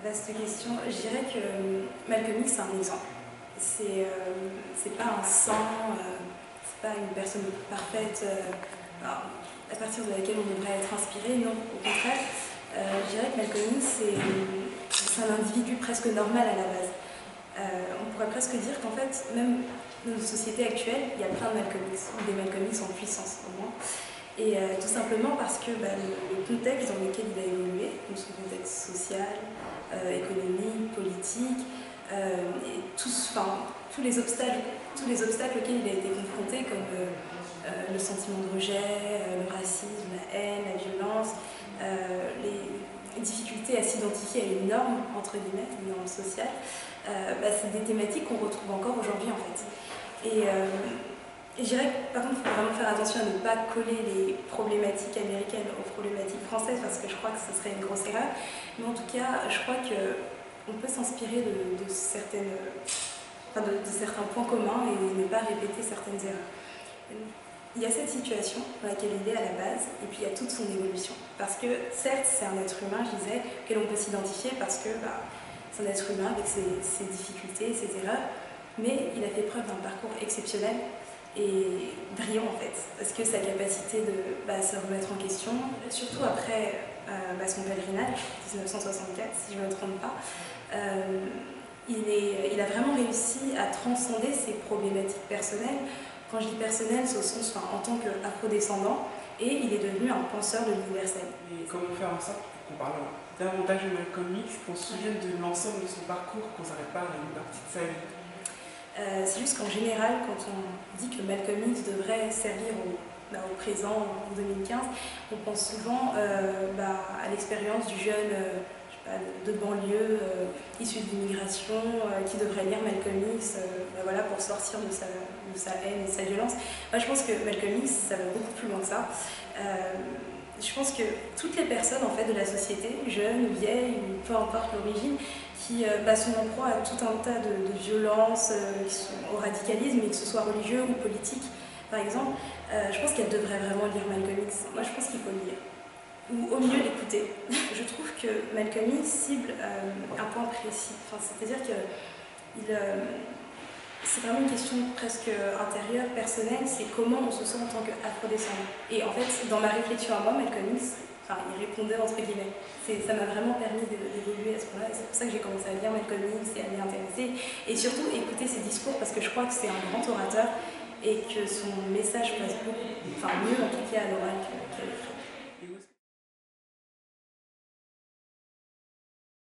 Vaste question. Je dirais que Malcolm X, c'est un exemple. C'est pas un saint, c'est pas une personne parfaite à partir de laquelle on devrait être inspiré. Non, au contraire. Je dirais que Malcolm X, c'est un individu presque normal à la base. On pourrait presque dire qu'en fait, même dans nos sociétés actuelles, il y a plein de Malcolm X, ou des Malcolm X en puissance au moins. Et tout simplement parce que le contexte dans lequel il a évolué, donc son contexte social, économique, politique, et tous les obstacles auxquels il a été confronté, comme le sentiment de rejet, le racisme, la haine, la violence, les difficultés à s'identifier à une norme, entre guillemets, une norme sociale, c'est des thématiques qu'on retrouve encore aujourd'hui en fait. Et je dirais que par contre il faut vraiment faire attention à ne pas coller les problématiques américaines aux problématiques françaises parce que je crois que ce serait une grosse erreur. Mais en tout cas, je crois qu'on peut s'inspirer de certains points communs et ne pas répéter certaines erreurs. Il y a cette situation dans laquelle il est à la base, et puis il y a toute son évolution. Parce que, certes, c'est un être humain, je disais, auquel on peut s'identifier parce que c'est un être humain avec ses difficultés, ses erreurs, mais il a fait preuve d'un parcours exceptionnel et brillant en fait. Parce que sa capacité de se remettre en question, surtout après son pèlerinage, 1964, si je ne me trompe pas, il a vraiment réussi à transcender ses problématiques personnelles. Quand je dis personnel, c'est au sens en tant qu'afro-descendant, et il est devenu un penseur de l'universel. Et comment faire en sorte qu'on parle davantage de Malcolm X, qu'on se souvienne de l'ensemble de son parcours, qu'on ne s'arrête pas à une partie de sa vie? C'est juste qu'en général, quand on dit que Malcolm X devrait servir au présent, en 2015, on pense souvent à l'expérience du jeune de banlieue issu de l'immigration qui devrait lire Malcolm X pour sortir de sa haine et de sa violence. Moi, je pense que Malcolm X, ça va beaucoup plus loin que ça. Je pense que toutes les personnes en fait, de la société, jeunes ou vieilles, ou peu importe l'origine, qui sont en proie à tout un tas de violences, au radicalisme, et que ce soit religieux ou politique, par exemple, je pense qu'elles devraient vraiment lire Malcolm X. Moi, je pense qu'il faut le lire. Ou au mieux l'écouter. Je trouve que Malcolm X cible un point précis. C'est-à-dire que c'est vraiment une question presque intérieure, personnelle, c'est comment on se sent en tant qu'afro-descendant. Et en fait, dans ma réflexion à moi, Malcolm X, il répondait entre guillemets. Ça m'a vraiment permis d'évoluer à ce point-là, et c'est pour ça que j'ai commencé à lire Malcolm X et à m'y intéresser, et surtout écouter ses discours, parce que je crois que c'est un grand orateur, et que son message passe beaucoup, mieux en tout cas à l'oral qu'à